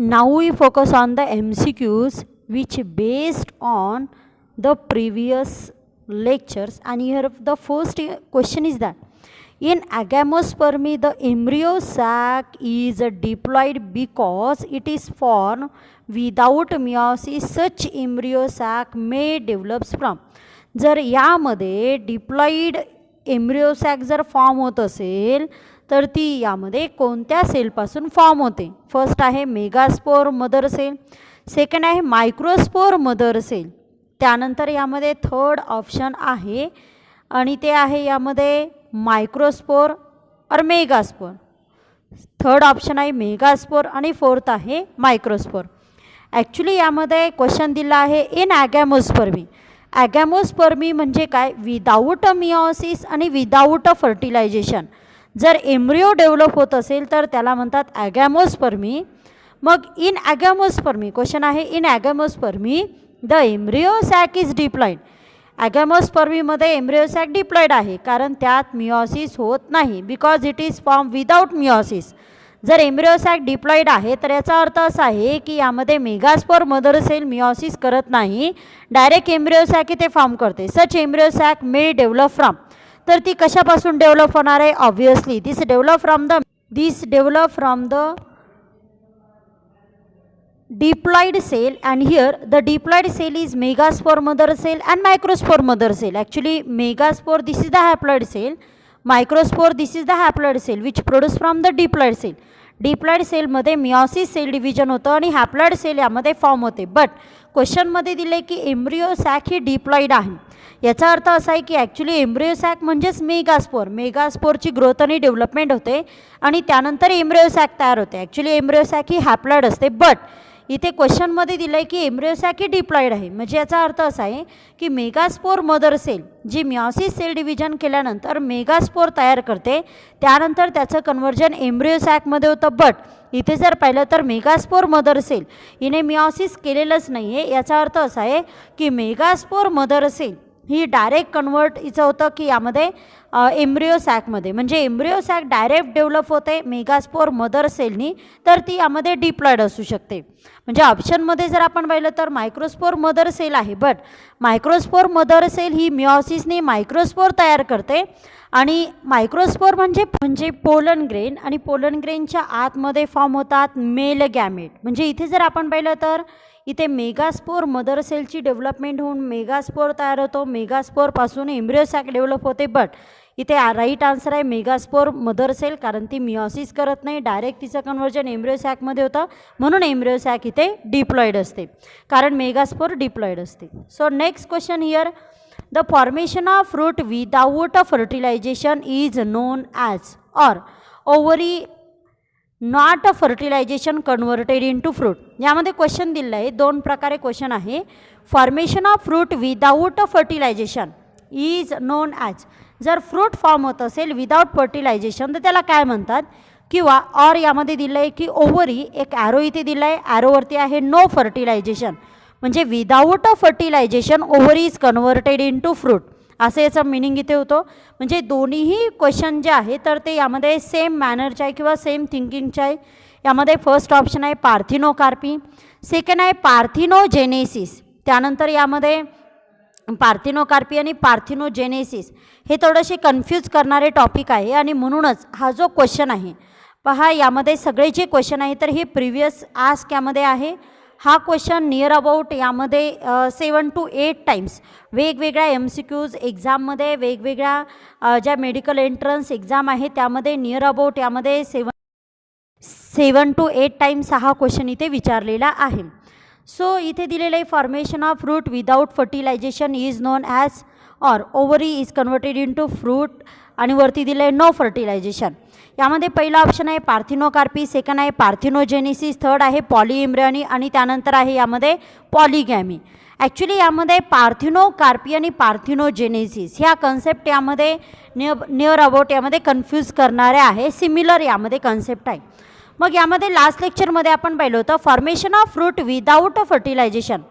Now we focus on the MCQs which based on the previous lectures, and here the first question is that in agamospermy the embryo sac is diploid because it is formed without meiosis. Such embryo sac may develops from. जर यामध्ये diploid embryo sack जर form होत असेल तर ती यामध्ये कोणत्या सेलपासून form होते. फर्स्ट आहे मेगास्पोर मदर सेल, सेकंड आहे मायक्रोस्पोर मदर सेल, त्यानंतर यामध्ये थर्ड ऑप्शन आहे आणि ते आहे यामध्ये microspore or megaspore. Third option आहे मेगास्पोर आणि फोर्थ आहे मायक्रोस्पोर. ॲक्च्युली यामध्ये क्वेश्चन दिला आहे इन ॲगॅमोस्पर्मी. ॲगॅमोस्पर्मी म्हणजे काय, विदाऊट मिओसिस आणि विदाऊट फर्टिलायझेशन जर एम्ब्रियो डेव्हलप होत असेल तर त्याला म्हणतात ॲगॅमोस्पर्मी. मग इन ॲगॅमोस्पर्मी क्वेश्चन आहे in agamospermy the embryo sac is diploid. ॲगॅमोस्पर्मीमध्ये एम्ब्रियो सॅक डिप्लॉइड आहे कारण त्यात मिओसिस होत नाही, because it is form without meiosis. जर एम्ब्रियो सॅक डिप्लॉइड आहे तर याचा अर्थ असा आहे की यामध्ये मेगास्पोर मदर सेल मिओसिस करत नाही, डायरेक्ट एम्ब्रियो सॅक इथे फॉर्म करते. Such embryo sac may develop from. तर ती कशापासून डेव्हलप होणार आहे, obviously this develop from the diploid cell, and here the diploid cell is megaspore mother cell and microspore mother cell. Actually megaspore this is the haploid cell, microspore this is the haploid cell which produce from the diploid cell. Diploid सेलमध्ये meiosis sale division होतं आणि haploid sale यामध्ये form होते. But क्वेश्चनमध्ये दिले की embryo sack ही diploid आहे. याचा अर्थ असा आहे की ॲक्च्युली एम्ब्रियो सॅक म्हणजेच मेगास्पोर, मेगास्पोरची ग्रोथ आणि डेव्हलपमेंट होते आणि त्यानंतर एम्ब्रियो सॅक तयार होते. ॲक्च्युली एम्ब्रियो सॅक ही हॅप्लॉइड असते, बट इथे क्वेश्चनमध्ये दिलं आहे की एम्ब्रियो सॅक ही डिप्लॉइड आहे. म्हणजे याचा अर्थ असा आहे की मेगास्पोर मदर सेल जी मिओसिस सेल डिव्हिजन केल्यानंतर मेगास्पोर तयार करते, त्यानंतर त्याचं कन्व्हर्जन एम्ब्रियो सॅकमध्ये होतं. बट इथे जर पाहिलं तर मेगास्पोर मदर सेल हिने मिओसिस केलेलंच नाही आहे. याचा अर्थ असा आहे की मेगास्पोर मदर सेल ही डायरेक्ट कन्वर्ट हिचं होतं की यामध्ये एम्ब्रियो सॅकमध्ये, म्हणजे एम्ब्रियो सॅक डायरेक्ट डेव्हलप होते मेगास्पोर मदर सेलनी, तर ती यामध्ये डिप्लॉइड असू शकते. म्हणजे ऑप्शनमध्ये जर आपण पाहिलं तर मायक्रोस्पोर मदर सेल आहे, बट मायक्रोस्पोर मदर सेल ही मिओसिसने मायक्रोस्पोर तयार करते आणि मायक्रोस्पोर म्हणजे पोलन ग्रेन, आणि पोलन ग्रेनच्या आतमध्ये फॉर्म होतात मेल गॅमेट. म्हणजे इथे जर आपण पाहिलं तर इथे मेगास्पोर मदर सेलची डेव्हलपमेंट होऊन मेगास्पोर तयार होतो, मेगास्पोरपासून एम्ब्रियो सॅक डेव्हलप होते. बट इथे राईट आन्सर आहे मेगास्पोर मदर सेल, कारण ती मिओसिस करत नाही, डायरेक्ट तिचं कन्व्हर्जन एम्ब्रियो सॅकमध्ये होतं, म्हणून एम्ब्रियो सॅक इथे डिप्लॉइड असते, कारण मेगास्पोर डिप्लॉइड असते. So next question here, the formation of fruit without fertilisation is known as, or ovary not fertilisation converted into fruit. यामध्ये क्वेश्चन दिलं आहे, दोन प्रकारे क्वेश्चन आहे. Formation of fruit without fertilisation is known as, जर fruit form होत असेल without fertilisation तर त्याला काय म्हणतात, किंवा और यामध्ये दिलं आहे की ओव्हरी, एक ॲरो इथे दिला आहे, ॲरोवरती आहे नो फर्टिलायझेशन, म्हणजे without fertilization ovary is converted into fruit, असं याचा मिनिंग इथे होतो. म्हणजे दोन्हीही क्वेश्चन जे आहे तर ते यामध्ये सेम मॅनरचे आहे किंवा सेम थिंकिंगचे आहे. यामध्ये फर्स्ट ऑप्शन आहे पार्थिनोकार्पी, सेकंड आहे पार्थिनोजेनेसिस. त्यानंतर यामध्ये पार्थिनोकार्पी आणि पार्थिनोजेनेसिस हे थोडेसे कन्फ्यूज करणारे टॉपिक आहे, आणि म्हणूनच हा जो क्वेश्चन आहे पहा, यामध्ये सगळे जे क्वेश्चन आहे तर हे प्रिव्हियस आस्क यामध्ये आहे. हा क्वेश्चन नियर अबाउट यामध्ये 7 to 8 टाइम्स वेगवेगळ्या MCQs एक्झाममध्ये, वेगवेगळ्या ज्या मेडिकल एंट्रन्स एक्झाम आहे त्यामध्ये नियर अबाउट यामध्ये 7 to 8 टाइम्स हा क्वेश्चन इथे विचारलेला आहे. सो इथे दिलेलं आहे formation of fruit without fertilisation is known as, or ovary is converted into fruit, आणि वरती दिलं आहे नो फर्टिलायझेशन. यामध्ये पहिला ऑप्शन आहे पार्थिनोकार्पी, सेकंड आहे पार्थिनोजेनेसिस, थर्ड आहे पॉलीएम्ब्रियनी, आणि त्यानंतर आहे यामध्ये पॉलीगॅमी. ॲक्च्युली यामध्ये पार्थिनोकार्पी आणि पार्थिनोजेनेसिस ह्या कन्सेप्ट यामध्ये नियर अबाउट यामध्ये कन्फ्यूज करणारे आहे, सिमिलर यामध्ये कन्सेप्ट आहे. मग यामध्ये लास्ट लेक्चरमध्ये आपण पाहिलं होतं formation of fruit without fertilization.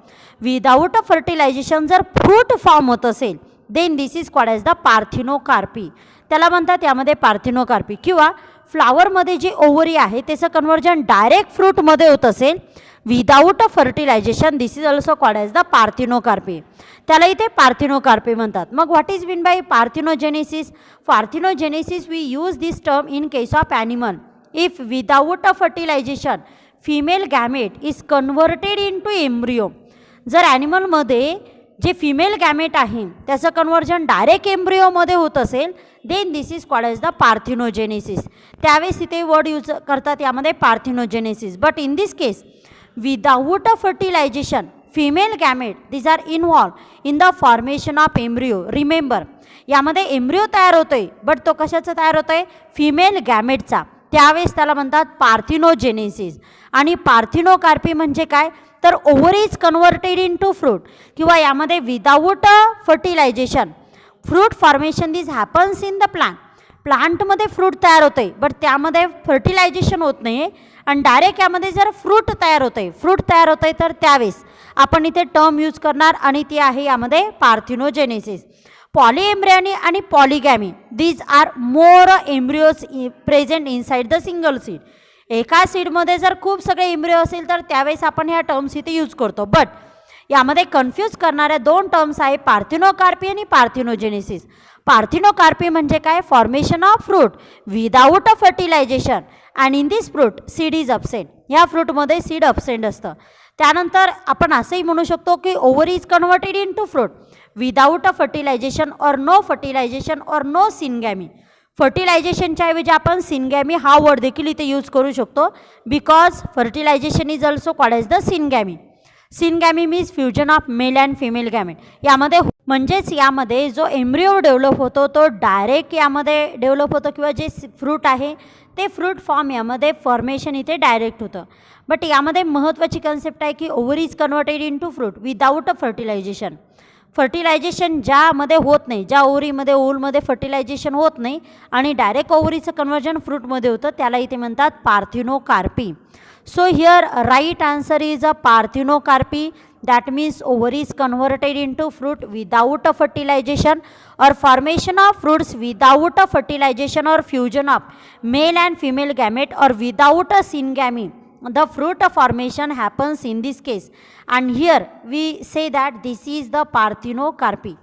Without fertilisation जर फ्रूट फॉर्म होत असेल then this is called as the parthenocarpy. त्याला म्हणतात यामध्ये पार्थिनोकार्पी. किंवा फ्लावरमध्ये जे ओव्हरी आहे त्याचं कन्वर्जन डायरेक्ट फ्रूटमध्ये होत असेल without a fertilization, this is also called as the parthenocarpy. त्याला इथे पार्थिनोकार्पी म्हणतात. मग what is mean by parthenogenesis? Parthenogenesis we use this term in case of animal if without a fertilization female gamete is converted into embryo. जर ॲनिमलमध्ये जे female gamete आहे त्याचं conversion direct एम्ब्रिओमध्ये होत असेल then this is called as the parthenogenesis. त्यावेळेस इथे वर्ड यूज करतात यामध्ये parthenogenesis. But in this case without a fertilization female gamete this are involve in the formation of embryo. Remember यामध्ये एम्ब्रिओ तयार होतो आहे बट तो कशाचा तयार होतो आहे? फिमेल गॅमेटचा. त्यावेळेस त्याला म्हणतात पार्थिनोजेनेसिस. आणि पार्थिनोकार्पी म्हणजे काय तर ovary is converted into fruit. किंवा यामध्ये without a fertilization fruit formation this happens in the plant. प्लांटमध्ये फ्रूट तयार होतं आहे बट त्यामध्ये फर्टिलायझेशन होत नाही आहे आणि डायरेक्ट यामध्ये जर फ्रूट तयार होतं आहे तर त्यावेळेस आपण इथे टर्म यूज करणार आणि ती आहे यामध्ये पार्थिनोजेनेसिस. पॉलीएम्ब्रियनी आणि polygamy these are more embryos present inside the single seed. एका सीडमध्ये जर खूप सगळे एम्ब्रिओ असेल तर त्यावेळेस आपण ह्या टर्म्स इथे यूज करतो. बट यामध्ये कन्फ्यूज करणाऱ्या दोन टर्म्स आहे पार्थिनोकार्पी आणि पार्थिनोजेनेसिस. पार्थिनोकार्पी म्हणजे काय? Formation of fruit without a fertilisation आणि in this fruit seed is absent. या फ्रूटमध्ये सीड अब्सेंट असतं. त्यानंतर आपण असंही म्हणू शकतो की ovary is converted into fruit without a fertilization or no fertilization or no syngamy. फर्टिलायझेशनच्या ऐवजी आपण सिनगॅमी हा वर्ड देखील इथे यूज करू शकतो because fertilisation is also called as the syngamy. Syngamy means fusion of male and female gamete. यामध्ये म्हणजेच यामध्ये जो एम्ब्रिओ डेव्हलप होतो तो डायरेक्ट यामध्ये डेव्हलप होतो किंवा जे फ्रूट आहे ते फ्रूट फॉर्म यामध्ये फॉर्मेशन इथे डायरेक्ट होतं. बट यामध्ये महत्त्वाची कन्सेप्ट आहे की ovary is converted into fruit without a fertilization. Fertilization ज्यामध्ये होत नाही, ज्या ओव्हरीमध्ये ओव्हलमध्ये फर्टिलायझेशन होत नाही आणि डायरेक्ट ओव्हरीचं कन्वर्जन फ्रूटमध्ये होतं त्याला इथे म्हणतात parthenocarpy. So here right answer is a parthenocarpy. That means ovary is converted into fruit without a fertilization or formation of fruits without a fertilization or fusion of male and female gamete or without a syngamy. The fruit formation happens in this case and here we say that this is the parthenocarpy.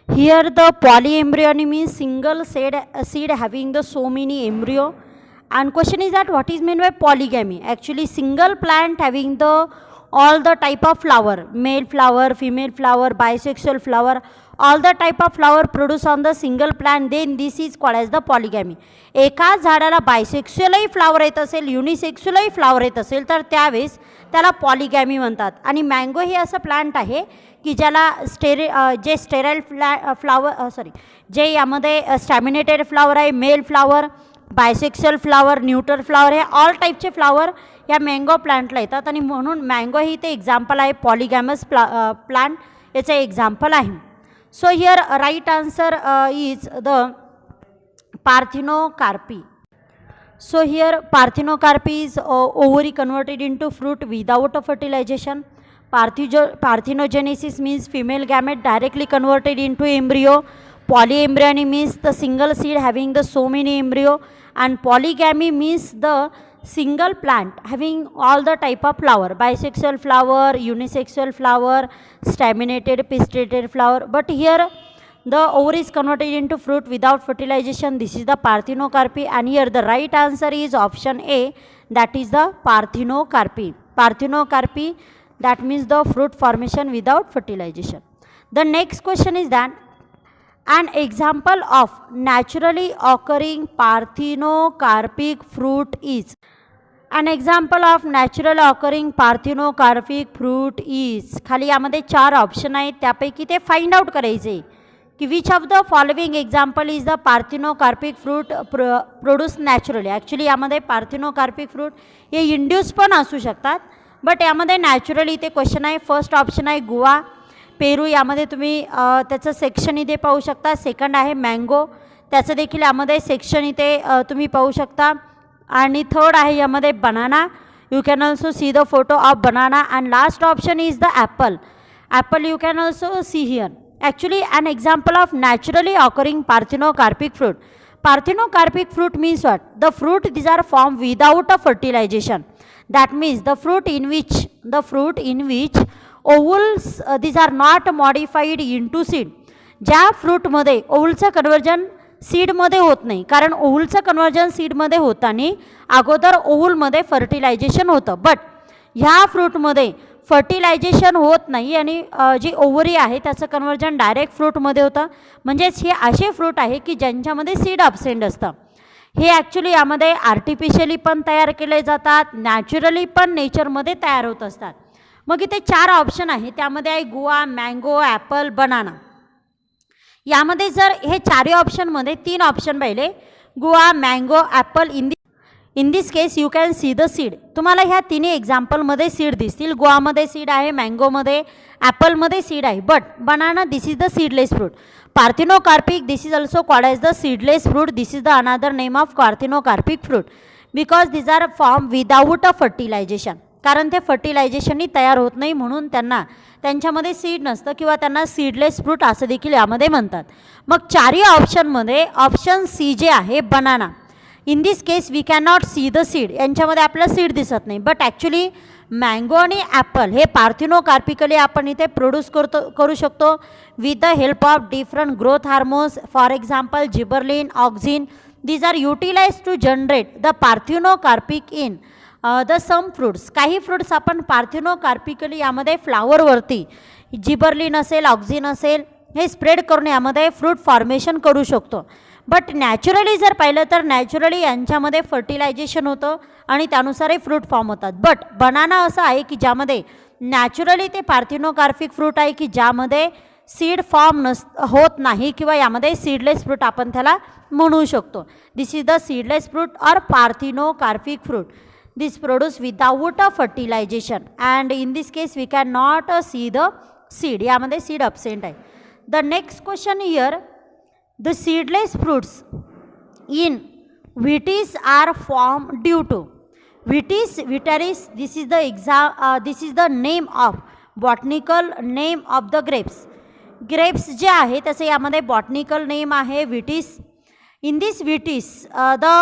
Here the polyembryony means single seed having the so many embryo and question is that what is meant by polygamy? Actually single plant having the all the type of flower, male flower, female flower, bisexual flower, all the type of flower produced on the single plant, then this is called as the polygamy. एका झाडाला बायसेक्शुअलही flower येत असेल, युनिसेक्शुअलही flower येत असेल तर त्यावेळेस त्याला पॉलीगॅमी म्हणतात. आणि मँगो हे असं प्लांट आहे की ज्याला जे स्टेराईल जे यामध्ये स्टॅमिनेटेड फ्लावर आहे, male flower, bisexual flower, neuter flower हे ऑल टाईपचे फ्लावर या मँगो प्लांटला येतात आणि म्हणून मँगो ही ते एक्झाम्पल आहे. पॉलीगॅमस प्लांट याचं एक्झाम्पल आहे. So here right answer is the parthenocarpy. So here parthenocarpy is ovary converted into fruit without a fertilization. Parthenogenesis means female gamete directly converted into embryo. Polyembryony means the single seed having the so many embryo and polygamy means the single plant having all the type of flower, bisexual flower, unisexual flower, staminated, pistilated flower. But here the ovary is converted into fruit without fertilization. This is the parthenocarpy and here the right answer is option A, that is the parthenocarpy. Parthenocarpy, that means the fruit formation without fertilization. The next question is that an example of naturally occurring parthenocarpic fruit is. An example of natural occurring parthenocarpic fruit is. खाली यामध्ये 4 option आहेत त्यापैकी ते find out करायचे की which of the following example is the parthenocarpic fruit produce naturally. Actually यामध्ये parthenocarpic fruit हे induce पण असू शकतात बट यामध्ये नॅचरली ते क्वेश्चन आहे. फर्स्ट ऑप्शन आहे गुवा, पेरू, यामध्ये तुम्ही त्याचं सेक्शन इथे पाहू शकता. सेकंड आहे मँगो, त्याचं देखील यामध्ये सेक्शन इथे तुम्ही पाहू शकता. आणि थर्ड आहे यामध्ये banana, you can also see the photo of banana. And last option is the Apple. Apple you can also see here. Actually, an example of naturally occurring parthenocarpic fruit. Parthenocarpic fruit means what? The fruit these are formed without a fertilization. That means the fruit in which ovules these are not modified into seed. ज्या फ्रूटमध्ये ओव्हलचं conversion सीडमध्ये होत नाही, कारण ओव्हलचं conversion सीडमध्ये होताना अगोदर ओव्हलमध्ये fertilisation होतं, but ह्या फ्रूटमध्ये fertilisation होत नाही आणि जी ओव्हरी आहे त्याचं कन्वर्जन डायरेक्ट फ्रूटमध्ये होतं. म्हणजेच हे असे फ्रूट आहे की ज्यांच्यामध्ये सीड अब्सेंट असतं. हे ॲक्च्युली यामध्ये आर्टिफिशियली पण तयार केले जातात, नॅचरली पण नेचरमध्ये तयार होत असतात. मग इथे 4 ऑप्शन आहे, त्यामध्ये आहे गुआ, मँगो, ॲपल, बनाना. यामध्ये जर हे 4 ऑप्शनमध्ये 3 ऑप्शन पाहिले, guava, mango, apple. In this case you can see the seed. तुम्हाला ह्या तिन्ही एक्झाम्पलमध्ये सीड दिसतील. गुआमध्ये सीड आहे, मँगोमध्ये, ॲपलमध्ये सीड आहे, but banana this is the seedless fruit. Parthenocarpic this is also called as the seedless fruit. This is the another name of parthenocarpic fruit because this are form without a fertilization. कारण ते फर्टिलायझेशननी तयार होत नाही म्हणून त्यांच्यामध्ये seed नसतं किंवा त्यांना सीडलेस फ्रूट असं देखील यामध्ये म्हणतात. मग 4 ऑप्शनमध्ये ऑप्शन सी जे आहे banana. In this case we can not see the seed. यांच्यामध्ये आपल्याला सीड दिसत नाही, बट ॲक्च्युली मँगो आणि ॲपल हे पार्थिनोकार्पिकली आपण इथे प्रोड्यूस करू शकतो with the help of different growth hormones. For example gibberellin, auxin. These are utilize to generate the parthenocarpic in the some fruits. काही फ्रूट्स आपण पार्थिनोकार्पिकली यामध्ये फ्लावरवरती जिबरलिन असेल, ऑक्झिन असेल हे स्प्रेड करून यामध्ये फ्रूट फॉर्मेशन करू शकतो. बट नॅचरली जर पाहिलं तर नॅचरली यांच्यामध्ये फर्टिलायझेशन होतं आणि त्यानुसार फ्रूट फॉर्म होतात. बट बनाना असं आहे की ज्यामध्ये नॅचरली ते पार्थिनोकार्पिक फ्रूट आहे की ज्यामध्ये सीड फॉर्म होत नाही किंवा यामध्ये सीडलेस फ्रूट आपण त्याला म्हणू शकतो. This is the seedless fruit or parthenocarpic fruit. This produce without a fertilization and in this case we cannot see the seed. यामध्ये seed absent आहे. The next question here, the seedless fruits in vitis are formed due to. Vitaris, this is the name of botanical name of the grapes. Grapes जे आहे त्याचे यामध्ये botanical name आहे vitis. In this vitis the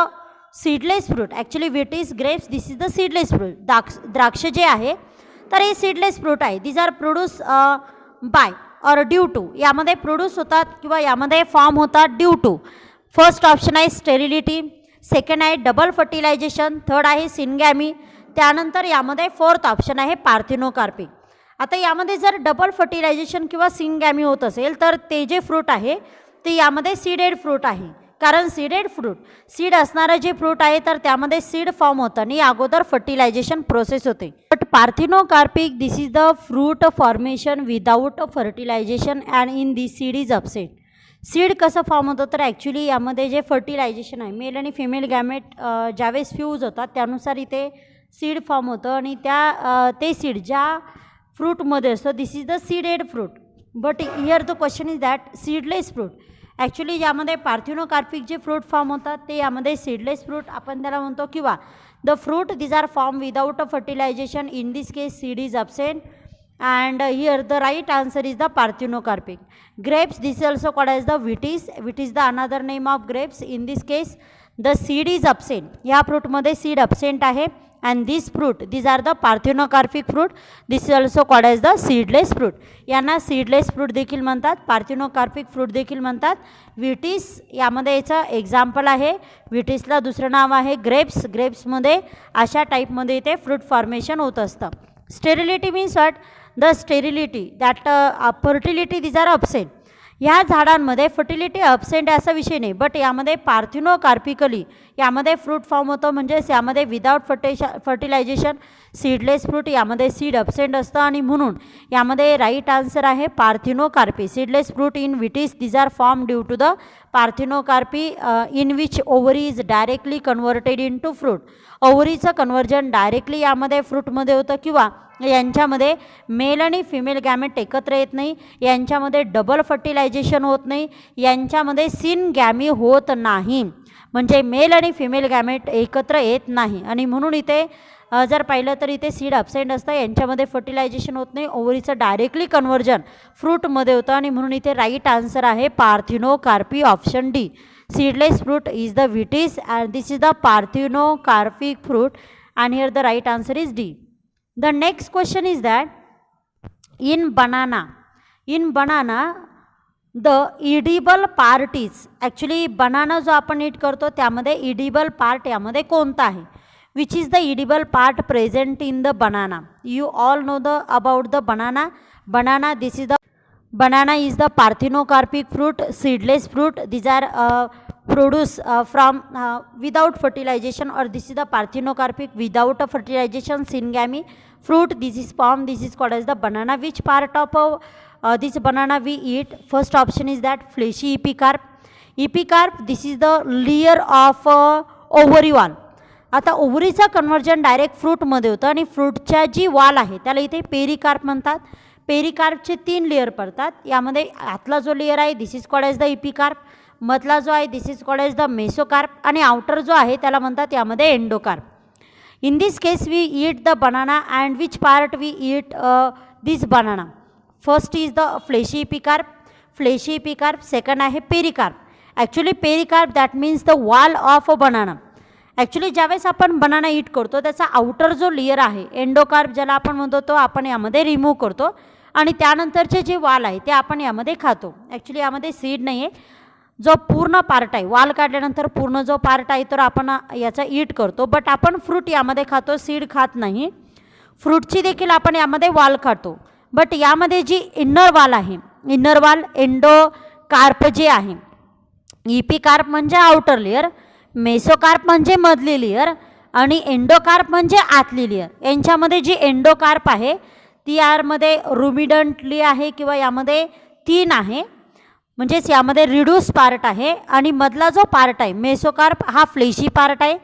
seedless fruit, actually Vitis, grapes, this is the seedless fruit. द्राक्ष जे आहे तर हे सीडलेस फ्रूट आहे. This are produce by or due to. यामध्ये प्रोड्यूस होतात किंवा यामध्ये फॉर्म होतात ड्यू टू. फर्स्ट ऑप्शन आहे स्टेरिलिटी, सेकंड आहे डबल फर्टिलायझेशन, थर्ड आहे सिनगॅमी, त्यानंतर यामध्ये फोर्थ ऑप्शन आहे पार्थिनोकार्पिक. आता यामध्ये जर डबल फर्टिलायझेशन किंवा सिनगॅमी होत असेल तर ते जे फ्रूट आहे ते यामध्ये सीडेड फ्रूट आहे. कारण सीडेड फ्रूट, सीड असणारं जे फ्रूट आहे तर त्यामध्ये सीड फॉर्म होतं आणि अगोदर फर्टिलायझेशन प्रोसेस होते. But parthenocarpic this is the fruit formation without fertilization and in this seed is absent. Seed कसं फॉर्म होतं तर ॲक्च्युली यामध्ये जे फर्टिलायझेशन आहे मेल आणि फिमेल गॅमेट ज्यावेळेस फ्यूज होतात त्यानुसार इथे सीड फॉर्म होतं आणि ते सीड ज्या फ्रूटमध्ये असतं this is the seeded fruit. But here the question is that seedless fruit. Actually यामध्ये पार्थिनोकार्पिक जे फ्रूट फॉर्म होतात ते यामध्ये सीडलेस फ्रूट आपण त्याला म्हणतो किंवा the fruit these are form without a fertilisation. In this case seed is absent and here the right answer is the parthenocarpic. Grapes this is also called as the Vitis the another name of grapes. In this case the seed is absent. ह्या फ्रूटमध्ये seed absent आहे and this fruit, these are the parthenocarpic fruit. This is also called as the seedless fruit. यांना seedless fruit देखील म्हणतात, parthenocarpic fruit देखील म्हणतात. विटीस यामध्ये याचं example आहे. विटीसला दुसरं नाव आहे ग्रेप्स. ग्रेप्समध्ये अशा टाईपमध्ये इथे फ्रूट फॉर्मेशन होत असतं. Sterility means what? The sterility that fertility these are absent. ह्या झाडांमध्ये फर्टिलिटी अब्सेंट आहे असा विषय नाही, बट यामध्ये पार्थिनोकार्पिकली यामध्ये फ्रूट फॉर्म होतं. म्हणजेच यामध्ये विदाऊट फर्टिलायझेशन सीडलेस फ्रूट, यामध्ये सीड अब्सेंट असतं आणि म्हणून यामध्ये राईट आन्सर आहे parthenocarpy. Seedless fruit in Vitis these are form due to the parthenocarpy in which ovary is directly converted into fruit. ओव्हरीचं कन्व्हर्जन डायरेक्टली यामध्ये फ्रूटमध्ये होतं किंवा यांच्यामध्ये मेल आणि फिमेल गॅमेट एकत्र येत नाही, यांच्यामध्ये डबल फर्टिलायझेशन होत नाही, यांच्यामध्ये सिनगॅमी होत नाही. म्हणजे मेल आणि फिमेल गॅमेट एकत्र येत नाही आणि म्हणून इथे जर पाहिलं तर इथे सीड ॲब्सेंट असतं, यांच्यामध्ये फर्टिलायझेशन होत नाही, ओव्हरीचं डायरेक्टली कन्व्हर्जन फ्रूटमध्ये होतं आणि म्हणून इथे राईट आन्सर आहे parthenocarpy option D. Seedless fruit is the Vitis and this is the parthenocarpic fruit and here the right answer is D. The next question is that in banana the edible part is actually banana जो आपण eat करतो त्यामध्ये edible part यामध्ये कोणता आहे, which is the edible part present in the banana. You all know about the banana. This is the banana is the parthenocarpic fruit, seedless fruit. These are produce from without fertilization, or this is the parthenocarpic without a fertilization syngamy fruit. This is formed, this is called as the banana. Which part of this banana we eat? First option is that fleshy epicarp. This is the layer of ovary wall. आता ओव्हरीचा conversion direct फ्रूटमध्ये होतं आणि फ्रूटच्या जी वाल आहे त्याला इथे pericarp म्हणतात. पेरिकार्पचे 3 layer पडतात. यामध्ये आतला जो लेयर आहे this is called as the epicarp, मधला जो आहे this is called as the mesocarp आणि आउटर जो आहे त्याला म्हणतात यामध्ये endocarp. In this case we eat the banana and which part we eat this banana? First is the fleshy epicarp, second आहे pericarp. Actually pericarp that means the wall of a banana. Actually ज्यावेळेस आपण banana ईट करतो त्याचा outer जो layer आहे endocarp ज्याला आपण म्हणतो तो आपण यामध्ये रिमूव्ह करतो आणि त्यानंतरचे जे वाल आहे ते आपण यामध्ये खातो. ॲक्च्युली यामध्ये सीड नाही आहे, जो पूर्ण पार्ट आहे वाल काढल्यानंतर पूर्ण जो पार्ट आहे तर आपण याचा ईट करतो, बट आपण फ्रूट यामध्ये खातो, सीड खात नाही. फ्रूटची देखील आपण यामध्ये वाल खातो, बट यामध्ये जी इन्नर वाल आहे, इन्नर वाल एंडोकार्प जे आहे, इपिकार्प म्हणजे आउटर लेयर, मेसोकार्प म्हणजे मधली लेयर आणि एंडोकार्प म्हणजे आतली लेयर. यांच्यामध्ये जी एंडोकार्प आहे ती यामध्ये रुमिडंटली आहे किंवा यामध्ये 3 आहे, म्हणजेच यामध्ये रिड्यूस पार्ट आहे आणि मधला जो पार्ट आहे मेसोकार्प हा फ्लेशी पार्ट आहे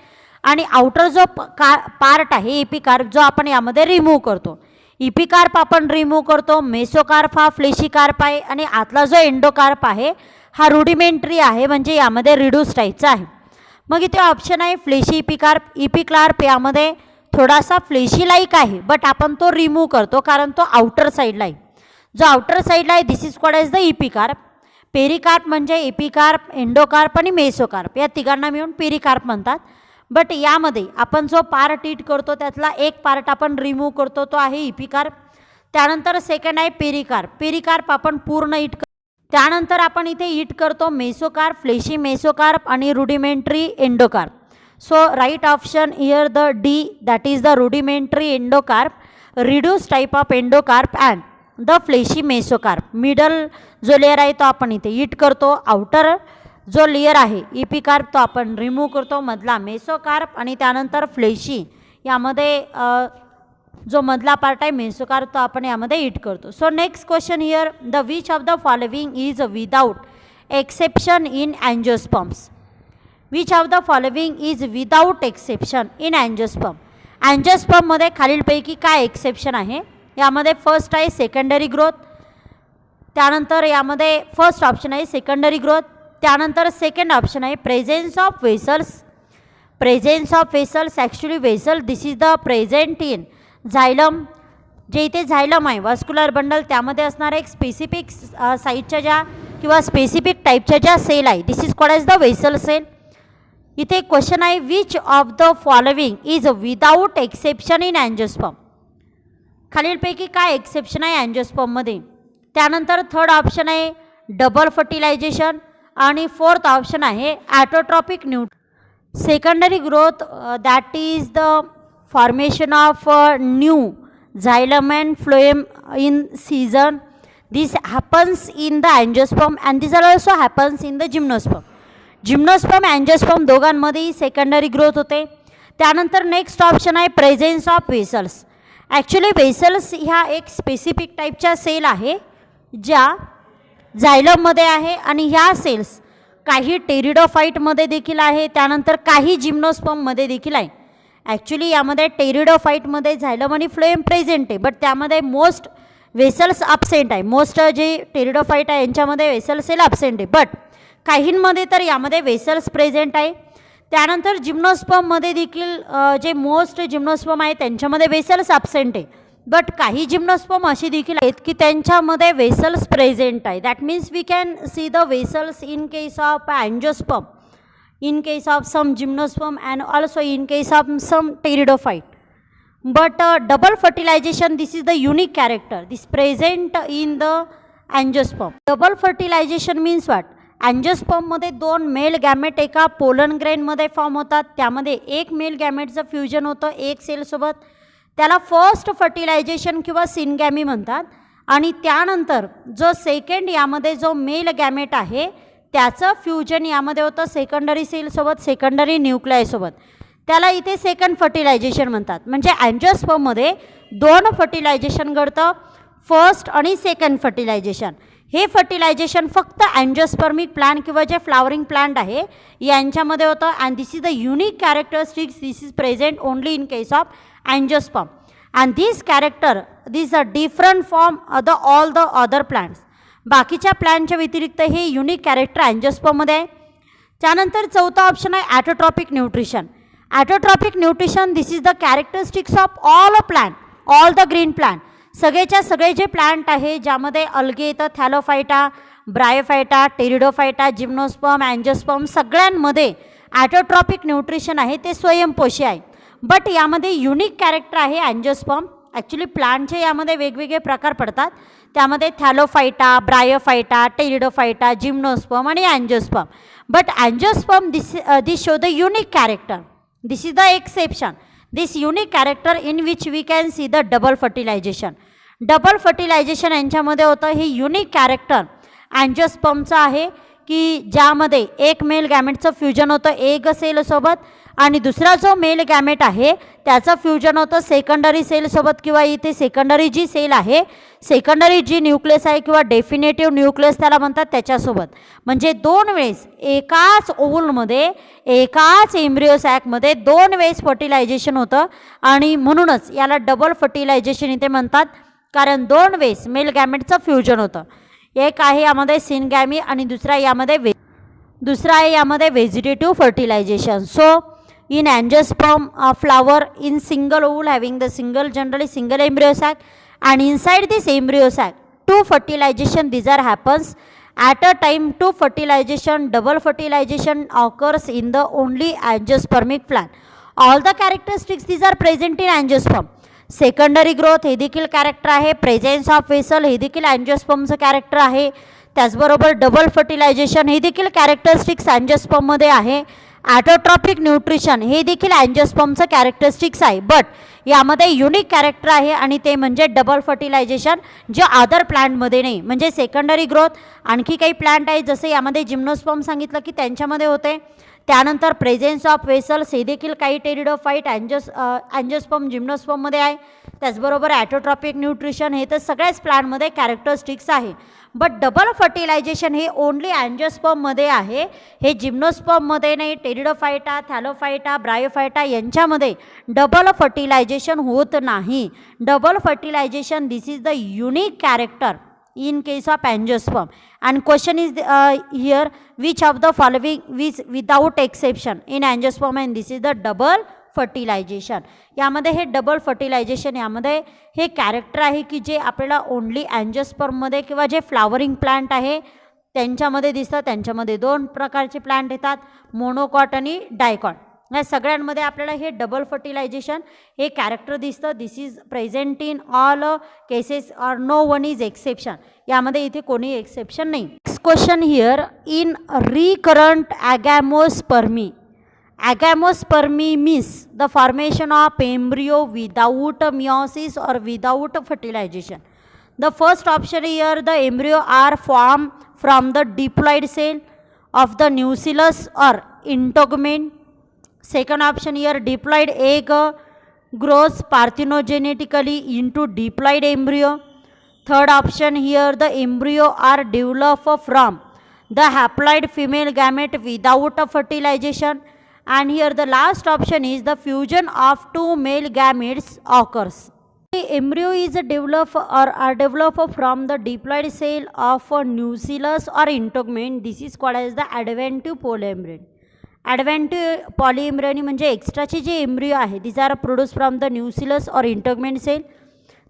आणि आउटर जो पार्ट आहे एपिकार्प जो आपण यामध्ये रिमूव्ह करतो. इपिकार्प आपण रिमूव्ह करतो, मेसोकार्प हा फ्लेशी कार्प आहे आणि आतला जो एंडोकार्प आहे हा रुडिमेंटरी आहे, म्हणजे यामध्ये रिड्यूस टाईपचा आहे. मग इथे ऑप्शन आहे फ्लेशी इपिकार्प यामध्ये थोडासा फ्लेशी लाईक आहे, बट आपण तो रिमूव्ह करतो कारण तो आउटर साईडला आहे. जो आउटर साईडला आहे this is called as the epicarp. Pericarp म्हणजे एपिकार्प, एंडोकार्प आणि मेसोकार्प या तिघांना मिळून पेरिकार्प म्हणतात. बट यामध्ये आपण जो पार्ट ईट करतो त्यातला एक पार्ट आपण रिमूव्ह करतो, तो आहे इपिकार्प. त्यानंतर सेकंड आहे पेरिकार्प आपण पूर्ण ईट करतो. त्यानंतर आपण इथे ईट करतो मेसोकार्प, फ्लेशी मेसोकार्प आणि rudimentary endocarp. So right option here the D, that is the rudimentary endocarp, reduce type of endocarp and the fleshy mesocarp. Middle जो लेयर आहे तो आपण इथे ईट करतो, आउटर जो लेयर आहे इपिकार्प तो आपण रिमूव्ह करतो, मधला मेसोकार्प आणि त्यानंतर फ्लेशी यामध्ये जो मधला पार्ट आहे मेसोकार्प तो आपण यामध्ये ईट करतो. So next question here, the which of the following is without exception in angiosperms? Which of the following is without exception in angiosperm? अँजिओस्पर्ममध्ये खालीलपैकी काय एक्सेप्शन आहे? यामध्ये फर्स्ट आहे सेकंडरी ग्रोथ, त्यानंतर यामध्ये फर्स्ट ऑप्शन आहे सेकंडरी ग्रोथ, त्यानंतर सेकंड ऑप्शन आहे presence of vessels. Actually vessel this is the present in झायलम. जे इथे झायलम आहे वस्क्युलर बंडल त्यामध्ये असणाऱ्या एक स्पेसिफिक साईजच्या ज्या किंवा स्पेसिफिक टाईपच्या ज्या सेल आहे this is called as the vessel cell. इथे क्वेश्चन आहे which of the following is without exception in angiosperm? खालीलपैकी काय एक्सेप्शन आहे अँजिओस्पर्ममध्ये? त्यानंतर थर्ड ऑप्शन आहे डबल फर्टिलायझेशन आणि फोर्थ ऑप्शन आहे autotrophic secondary growth, that is the formation of new xylem and phloem in season. This happens in the angiosperm and this also happens in the gymnosperm. Angiosperm दोघांमध्येही secondary growth होते. त्यानंतर next option आहे presence of vessels. Actually vessels ह्या एक specific टाईपच्या sale आहे ज्या झायलममध्ये आहे आणि ह्या सेल्स काही टेरिडोफाईटमध्ये देखील आहे, त्यानंतर काही जिम्नोस्पर्ममध्ये देखील आहे. ॲक्च्युली यामध्ये टेरिडोफाईटमध्ये झायलम आणि फ्लोएम प्रेझेंट आहे, बट त्यामध्ये मोस्ट वेसल्स ॲब्सेंट आहे. मोस्ट जे टेरिडोफाईट आहे यांच्यामध्ये वेसल सेल ॲब्सेंट आहे, बट काहींमध्ये तर यामध्ये वेसल्स प्रेझेंट आहे. त्यानंतर जिम्नोस्पर्ममध्ये देखील जे मोस्ट जिम्नोस्पर्म आहे त्यांच्यामध्ये वेसल्स ॲब्सेंट आहे, बट काही जिम्नोस्पर्म अशी देखील आहेत की त्यांच्यामध्ये वेसल्स प्रेझेंट आहे. That means we can see the vessels in case of angiosperm, in case of some gymnosperm and also in case of some pteridophyte. But double fertilization, this is the unique character, this present in the angiosperm. Double fertilization means what? Angiosperm मध्ये दोन mail gamete एका pollen ग्रेनमध्ये form होतात, त्यामध्ये एक mail गॅमेटचं fusion होतं एक सेलसोबत, त्याला first fertilisation किंवा सिनगॅमी म्हणतात. आणि त्यानंतर जो सेकंड यामध्ये जो मेल गॅमेट आहे त्याचं फ्युजन यामध्ये होतं सेकंडरी सेलसोबत, सेकंडरी न्यूक्लियासोबत, त्याला इथे सेकंड फर्टिलायझेशन म्हणतात. म्हणजे अँजिओस्पर्ममध्ये दोन फर्टिलायझेशन घडतं, फर्स्ट आणि सेकंड फर्टिलायझेशन. हे फर्टिलायझेशन फक्त अँजिओस्पर्मिक प्लांट किंवा जे फ्लावरिंग प्लांट आहे यांच्यामध्ये होतं. And this is the unique characteristics, this is present only in case of angiosperm. And this character this a different from all the other plants. बाकीच्या प्लॅनच्या व्यतिरिक्त हे युनिक कॅरेक्टर अँजिओस्पर्ममध्ये आहे. त्यानंतर चौथा ऑप्शन आहे autotrophic nutrition. Autotrophic nutrition this is the characteristics of all a plant, all the green plant. सगळेच्या सगळे जे प्लांट आहे ज्यामध्ये अल्गे येतं, thallophyta, bryophyta, pteridophyta, gymnosperm, angiosperm, सगळ्यांमध्ये ॲटोट्रॉपिक न्यूट्रिशन आहे, ते स्वयंपोषी आहे. बट यामध्ये युनिक कॅरेक्टर आहे अँजिओस्पर्म. ॲक्च्युली प्लांटचे यामध्ये वेगवेगळे प्रकार पडतात, त्यामध्ये थॅलोफायटा, ब्रायोफायटा, टेरिडोफायटा, जिम्नोस्पर्म आणि angiosperm. But angiosperm this show the unique character, this is the exception, this unique character in which we can see the double fertilization. Double fertilization यांच्यामध्ये होतं. हे युनिक कॅरेक्टर अँजिओस्पर्मचं आहे की ज्यामध्ये एक mail गॅमेटचं fusion होतं एक सेलसोबत आणि दुसरा जो मेल गॅमेट आहे त्याचं फ्युजन होतं सेकंडरी सेलसोबत किंवा इथे सेकंडरी जी सेल आहे, सेकंडरी जी न्यूक्लियस आहे किंवा डेफिनेटिव्ह न्यूक्लियस त्याला म्हणतात त्याच्यासोबत. म्हणजे दोन वेळेस एकाच ओव्हलमध्ये, एकाच एम्ब्रिओ सॅकमध्ये दोन वेळेस फर्टिलायझेशन होतं आणि म्हणूनच याला डबल फर्टिलायझेशन इथे म्हणतात, कारण दोन वेळेस मेल गॅमेटचं फ्युजन होतं. एक आहे यामध्ये सिनगॅमी आणि दुसरा आहे यामध्ये vegetative fertilization. So in angiosperm flower in single ovule having the generally single embryo sac, and inside this embryo sac two fertilization these are happens at a time. Two fertilization, double fertilization occurs in the only angiospermic plant. All the characteristics these are present in angiosperm. Secondary growth हे देखील character आहे, presence of vessel हे देखील अँजिओस्पर्मचं character आहे, त्याचबरोबर double fertilization हे देखील characteristics अँजिओस्पर्ममध्ये आहे. ॲटोट्रॉपिक न्यूट्रिशन हे देखील अँजिओस्पर्मचं कॅरेक्टरिस्टिक्स आहे. बट यामध्ये युनिक कॅरेक्टर आहे आणि ते म्हणजे डबल फर्टिलायझेशन, जे अदर प्लांटमध्ये नाही. म्हणजे सेकंडरी ग्रोथ आणखी काही प्लांट आहे जसे यामध्ये जिम्नोस्पर्म सांगितलं की त्यांच्यामध्ये होते. त्यानंतर प्रेझेन्स ऑफ वेसल्स हे देखील काही टेरिडोफाईट अँजिओस्पर्म जिम्नोस्पर्ममध्ये आहे. त्याचबरोबर ॲटोट्रॉपिक न्यूट्रिशन हे तर सगळ्याच प्लांटमध्ये कॅरेक्टरिस्टिक्स आहे. बट डबल फर्टिलायझेशन हे ओनली अँजिओस्पर्ममध्ये आहे, हे जिम्नोस्पर्ममध्ये नाही. टेरिडोफायटा, थॅलोफायटा, ब्रायोफायटा यांच्यामध्ये डबल फर्टिलायझेशन होत नाही. Double fertilization this is the unique character in case of angiosperm. And question is here, which of the following is without exception in angiosperm, and this is the double fertilization. यामध्ये हे double fertilisation यामध्ये हे character आहे की जे आपल्याला only अँजिओस्पर्ममध्ये किंवा जे फ्लावरिंग प्लांट आहे त्यांच्यामध्ये दिसतात. त्यांच्यामध्ये दोन प्रकारचे प्लांट येतात, मोनोकॉट आणि डायकॉट. या सगळ्यांमध्ये आपल्याला हे डबल फर्टिलायझेशन हे कॅरेक्टर दिसतं. This is present in all cases or no one is exception. यामध्ये इथे कोणी एक्सेप्शन नाही. Next question here, in recurrent agamospermy. Agamospermy means the formation of embryo without meiosis or without fertilisation. The first option here, the embryo are formed from the diploid cell of the nucellus or integument. Second option here, diploid egg grows parthenogenetically into diploid embryo. Third option here, the embryo are developed from the haploid female gamete without a fertilization. And here the last option is the fusion of two male gametes occurs. The embryo is developed or are developed from the diploid cell of a nucellus or integument. This is called as the adventive polyembryony. Adventive polyembryony म्हणजे एक्स्ट्राचे जे embryo आहे this are produce from the nucellus or integument cell.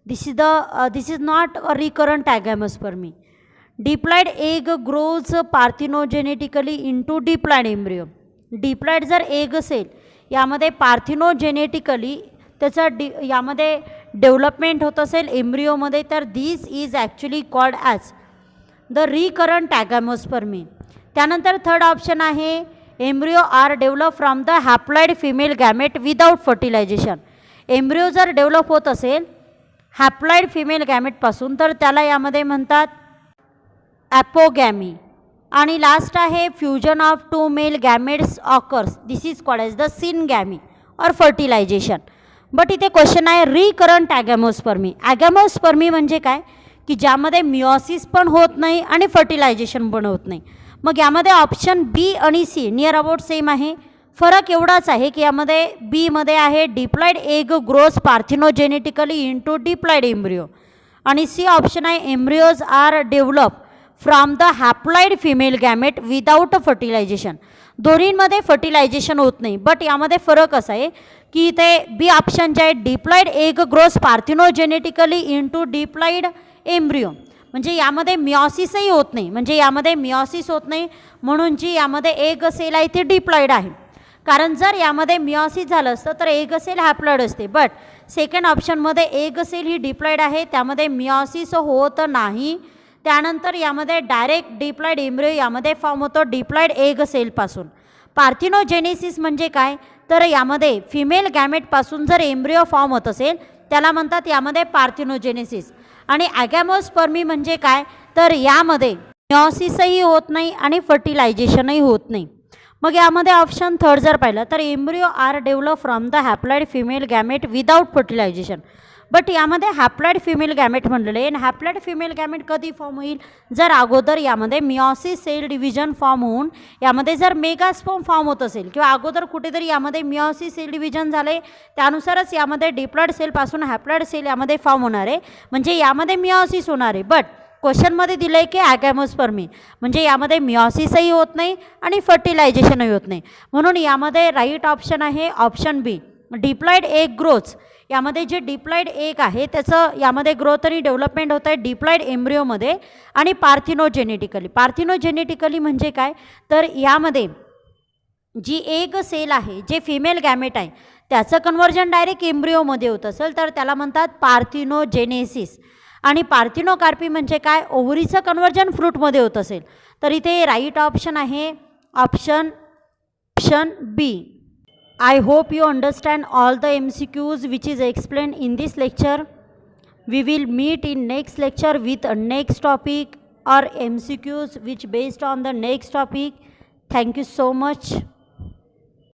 This is not a recurrent agamospermy. Diploid egg grows parthenogenetically into diploid embryo. Diploid जर egg असेल यामध्ये पार्थिनोजेनेटिकली त्याचं यामध्ये development होत असेल एम्ब्रियोमध्ये, तर this is actually called as the recurrent agamospermy. त्यानंतर थर्ड ऑप्शन आहे embryo are develop from the haploid female gamete without fertilisation. Embryo जर डेव्हलप होत असेल हॅप्लॉइड फिमेल गॅमेटपासून तर त्याला यामध्ये म्हणतात ॲपोगॅमी. आणि लास्ट आहे fusion of two male gametes occurs, this is called as the syngamy or fertilisation. But इथे क्वेश्चन आहे रिकरंट ॲगॅमोस्पर्मी. ॲगॅमोस्पर्मी म्हणजे काय की ज्यामध्ये मिओसिस पण होत नाही आणि फर्टिलायझेशन पण होत नाही. मग यामध्ये ऑप्शन बी आणि सी नियर अबाउट सेम आहे. फरक एवढाच आहे की यामध्ये बीमध्ये आहे diploid egg grows parthenogenetically into diploid embryo, आणि सी ऑप्शन आहे embryos are develop from the haploid female gamete without fertilisation. दोन्हींमध्ये फर्टिलायझेशन होत नाही. बट यामध्ये फरक असा आहे की इथे बी ऑप्शन जे आहे diploid egg grows parthenogenetically into diploid embryo, म्हणजे यामध्ये मिओसिसही होत नाही, म्हणजे यामध्ये मिओसिस होत नाही म्हणून जी यामध्ये एग सेल आहे ती डिप्लॉइड आहे. कारण जर यामध्ये मिओसिस झालं असतं तर एग सेल हॅप्लॉइड असते. बट सेकंड ऑप्शनमध्ये एग सेल ही डिप्लॉइड आहे, त्यामध्ये मिओसिस होत नाही. त्यानंतर यामध्ये डायरेक्ट डिप्लॉइड एम्ब्रियो यामध्ये फॉर्म होतो डिप्लॉइड एग सेलपासून. पार्थिनोजेनेसिस म्हणजे काय तर यामध्ये फिमेल गॅमेटपासून जर एम्ब्रियो फॉर्म होत असेल त्याला म्हणतात यामध्ये पार्थिनोजेनेसिस. आणि ॲगॅमोस्पर्मी म्हणजे काय तर यामध्ये मिओसिसही होत नाही आणि फर्टिलायझेशनही होत नाही. मग यामध्ये ऑप्शन थर्ड जर पाहिलं तर embryo are develop from the haploid female gamete without fertilization. But यामध्ये हॅप्लॉइड फिमेल गॅमेट म्हणलेलं आहे. आणि हॅप्लॉइड फिमेल गॅमेट कधी फॉर्म होईल जर अगोदर यामध्ये मिओसिस सेल डिव्हिजन फॉर्म होऊन यामध्ये जर मेगास्पर्म फॉर्म होत असेल किंवा अगोदर कुठेतरी यामध्ये मिओसिस सेल डिव्हिजन झाले त्यानुसारच यामध्ये डिप्लॉइड सेलपासून हॅप्लॉइड सेल यामध्ये फॉर्म होणार आहे, म्हणजे यामध्ये मिओसिस होणार आहे. बट क्वेश्चनमध्ये दिलं आहे की ॲगॅमोस्पर्मी म्हणजे यामध्ये मिओसिसही होत नाही आणि फर्टिलायझेशनही होत नाही. म्हणून यामध्ये राईट ऑप्शन आहे ऑप्शन बी डिप्लॉइड एग ग्रोथ. यामध्ये जे डिप्लॉइड एग आहे त्याचं यामध्ये ग्रोथ आणि डेव्हलपमेंट होत आहे डिप्लॉइड एम्ब्रियोमध्ये आणि पार्थिनोजेनेटिकली. पार्थिनोजेनेटिकली म्हणजे काय तर यामध्ये जी एग सेल आहे जे फिमेल गॅमेट आहे त्याचं कन्व्हर्जन डायरेक्ट एम्ब्रियोमध्ये होत असेल तर त्याला म्हणतात पार्थिनोजेनेसिस. आणि पार्थिनोकार्पी म्हणजे काय ओव्हरीचं कन्व्हर्जन फ्रूटमध्ये होत असेल तर इथे राईट ऑप्शन आहे option B. I hope you understand all the MCQs which is explained in this lecture. We will meet in next lecture with a next topic or MCQs which based on the next topic. Thank you so much.